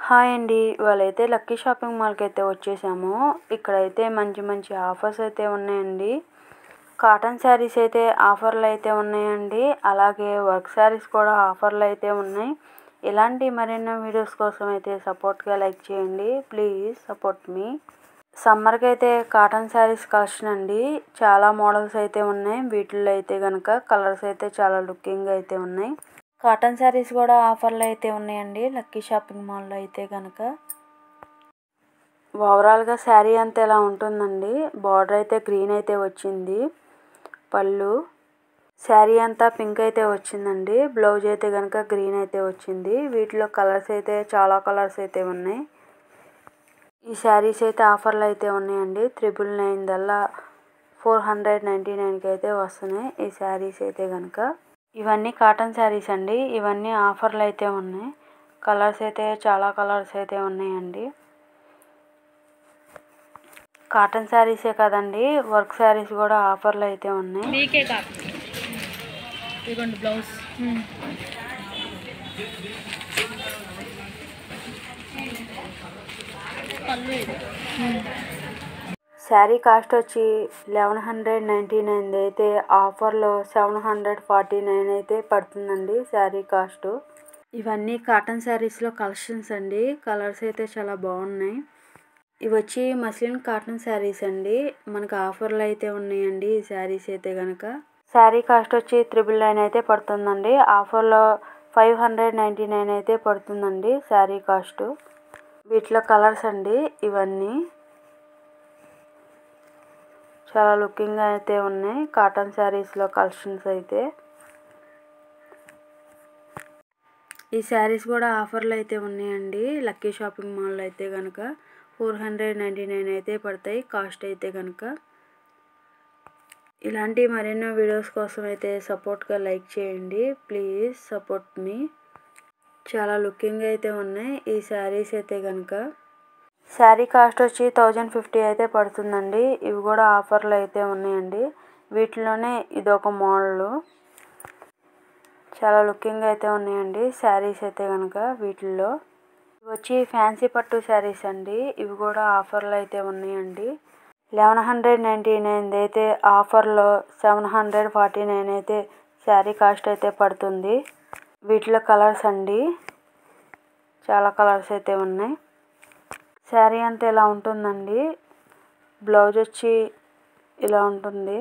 Hi అండి. ఇవాళైతే lucky shopping మాల్‌కి అయితే వచ్చేసాము. ఇక్కడైతే మంచి మంచి ఆఫర్స్ అయితే ఉన్నాయండి. కాటన్ శారీస్ అయితే ఆఫర్లు అయితే ఉన్నాయండి. అలాగే వర్క్ శారీస్ కూడా ఆఫర్లు అయితే ఉన్నాయి. ఇలాంటి మరెన్నో వీడియోస్ కోసం అయితే సపోర్ట్గా లైక్ చేయండి. ప్లీజ్ సపోర్ట్ మీ. సమ్మర్కి అయితే కాటన్ శారీస్ కలెక్షన్ అండి. చాలా మోడల్స్ అయితే ఉన్నాయి. వీటిల్లో అయితే కనుక కలర్స్ అయితే చాలా లుకింగ్ అయితే ఉన్నాయి. కాటన్ శారీస్ కూడా ఆఫర్లు అయితే ఉన్నాయండి లక్కీ షాపింగ్ మాల్లో అయితే కనుక. ఓవరాల్గా శారీ అంతా ఎలా ఉంటుందండి. బార్డర్ అయితే గ్రీన్ అయితే వచ్చింది. పళ్ళు శారీ అంతా పింక్ అయితే వచ్చిందండి. బ్లౌజ్ అయితే కనుక గ్రీన్ అయితే వచ్చింది. వీటిలో కలర్స్ అయితే చాలా కలర్స్ అయితే ఉన్నాయి. ఈ శారీస్ అయితే ఆఫర్లు అయితే ఉన్నాయండి. 999 దల్లా 499కి అయితే వస్తున్నాయి ఈ శారీస్ అయితే కనుక. ఇవన్నీ కాటన్ శారీస్ అండి. ఇవన్నీ ఆఫర్లు అయితే ఉన్నాయి. కలర్స్ అయితే చాలా కలర్స్ అయితే ఉన్నాయండి. కాటన్ శారీసే కదండి, వర్క్ శారీస్ కూడా ఆఫర్లు అయితే ఉన్నాయి. బ్లౌజ్ శారీ కాస్ట్ వచ్చి 1199 అయితే ఆఫర్లో 749 అయితే పడుతుందండి శారీ కాస్ట్. ఇవన్నీ కాటన్ శారీస్లో కలెక్షన్స్ అండి. కలర్స్ అయితే చాలా బాగున్నాయి. ఇవి వచ్చి మస్లిన్ కాటన్ శారీస్ అండి. మనకు ఆఫర్లు అయితే ఉన్నాయండి ఈ శారీస్ అయితే కనుక. శారీ కాస్ట్ వచ్చి 999 అయితే పడుతుందండి. ఆఫర్లో 599 అయితే పడుతుందండి శారీ కాస్ట్. వీటిలో కలర్స్ అండి. ఇవన్నీ చాలా లుకింగ్ అయితే ఉన్నాయి కాటన్ శారీస్లో కలెక్షన్స్ అయితే. ఈ శారీస్ కూడా ఆఫర్లు అయితే ఉన్నాయండి లక్కీ షాపింగ్ మాల్లో అయితే కనుక. 499 అయితే పడతాయి కాస్ట్ అయితే కనుక. ఇలాంటి మరెన్నో వీడియోస్ కోసం అయితే సపోర్ట్గా లైక్ చేయండి. ప్లీజ్ సపోర్ట్ మీ. చాలా లుకింగ్ అయితే ఉన్నాయి ఈ శారీస్ అయితే కనుక. శారీ కాస్ట్ వచ్చి 1050 అయితే పడుతుందండి. ఇవి కూడా ఆఫర్లు అయితే ఉన్నాయండి. వీటిలోనే ఇదొక మోడల్. చాలా లుకింగ్ అయితే ఉన్నాయండి శారీస్ అయితే కనుక. వీటిల్లో ఇవి వచ్చి ఫ్యాన్సీ పట్టు శారీస్ అండి. ఇవి కూడా ఆఫర్లు అయితే ఉన్నాయండి. 1199 అయితే ఆఫర్లో 749 అయితే శారీ కాస్ట్ అయితే పడుతుంది. వీటిలో కలర్స్ అండి. చాలా కలర్స్ అయితే ఉన్నాయి. శారీ అంతా ఇలా ఉంటుందండి. బ్లౌజ్ వచ్చి ఇలా ఉంటుంది.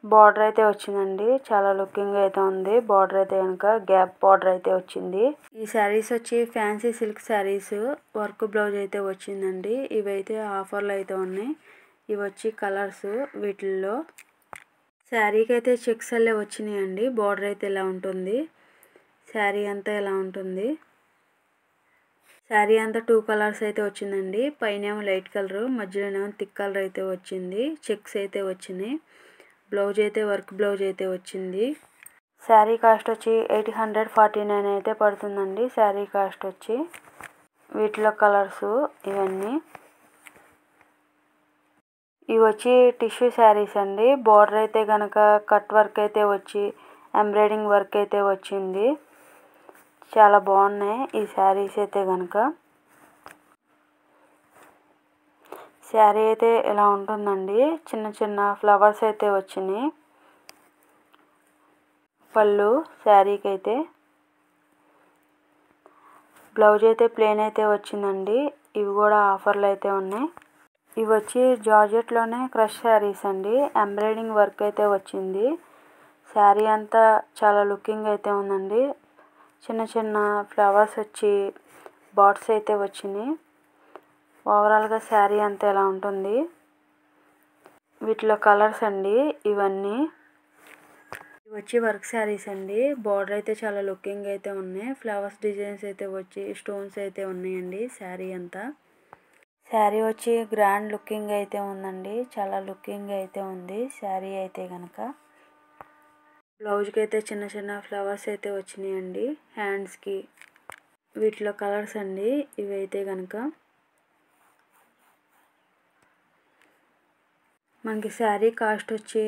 బార్డర్ అయితే వచ్చిందండి. చాలా లుకింగ్ అయితే ఉంది. బార్డర్ అయితే కనుక గ్యాప్ బార్డర్ అయితే వచ్చింది. ఈ శారీస్ వచ్చి fancy silk saris. Work blouse అయితే వచ్చిందండి. ఇవైతే ఆఫర్లు అయితే ఉన్నాయి. ఇవి వచ్చి కలర్స్. వీటిల్లో శారీకి అయితే చెక్స్ అల్లే వచ్చినాయండి. బార్డర్ అయితే ఇలా ఉంటుంది. శారీ అంతా ఇలా ఉంటుంది. శారీ అంతా 2 కలర్స్ అయితే వచ్చిందండి. పైనేమో లైట్ కలర్, మధ్యలోనేమో థిక్ కలర్ అయితే వచ్చింది. చెక్స్ అయితే వచ్చినాయి. బ్లౌజ్ అయితే వర్క్ బ్లౌజ్ అయితే వచ్చింది. శారీ కాస్ట్ వచ్చి 849 అయితే పడుతుందండి శారీ కాస్ట్ వచ్చి. వీటిలో కలర్స్ ఇవన్నీ. ఇవి వచ్చి టిష్యూ శారీస్ అండి. బార్డర్ అయితే కనుక కట్ వర్క్ అయితే వచ్చి ఎంబ్రాయిడింగ్ వర్క్ అయితే వచ్చింది. చాలా బాగున్నాయి ఈ శారీస్ అయితే కనుక. శారీ అయితే ఇలా ఉంటుందండి. చిన్న చిన్న ఫ్లవర్స్ అయితే వచ్చినాయి. పళ్ళు శారీకి అయితే. బ్లౌజ్ అయితే ప్లెయిన్ అయితే వచ్చిందండి. ఇవి కూడా ఆఫర్లు అయితే ఉన్నాయి. ఇవి వచ్చి జార్జెట్లోనే క్రష్ శారీస్ అండి. ఎంబ్రాయిడింగ్ వర్క్ అయితే వచ్చింది. శారీ అంతా చాలా లుకింగ్ అయితే ఉందండి. చిన్న చిన్న ఫ్లవర్స్ వచ్చి బాట్స్ అయితే వచ్చినాయి. ఓవరాల్గా శారీ అంతా ఎలా ఉంటుంది. వీటిలో కలర్స్ అండి. ఇవన్నీ ఇవి వచ్చి వర్క్ శారీస్ అండి. బార్డర్ అయితే చాలా లుకింగ్ అయితే ఉన్నాయి. ఫ్లవర్స్ డిజైన్స్ అయితే వచ్చి స్టోన్స్ అయితే ఉన్నాయండి శారీ అంతా. శారీ వచ్చి గ్రాండ్ లుకింగ్ అయితే ఉందండి. చాలా లుకింగ్ అయితే ఉంది శారీ అయితే కనుక. బ్లౌజ్కి అయితే చిన్న చిన్న ఫ్లవర్స్ అయితే వచ్చినాయండి హ్యాండ్స్కి. వీటిలో కలర్స్ అండి. ఇవైతే కనుక మనకి శారీ కాస్ట్ వచ్చి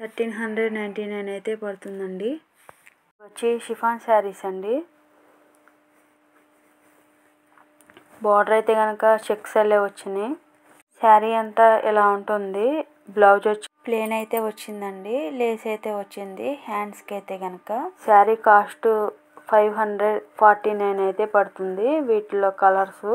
1399 అయితే పడుతుందండి. వచ్చి షిఫాన్ శారీస్ అండి. బార్డర్ అయితే కనుక చెక్స్ అల్లే వచ్చినాయి. శారీ అంతా ఇలా ఉంటుంది. బ్లౌజ్ వచ్చి ప్లేన్ అయితే వచ్చిందండి. లేస్ అయితే వచ్చింది హ్యాండ్స్కి అయితే కనుక. శారీ కాస్ట్ 549 అయితే పడుతుంది. వీటిలో కలర్స్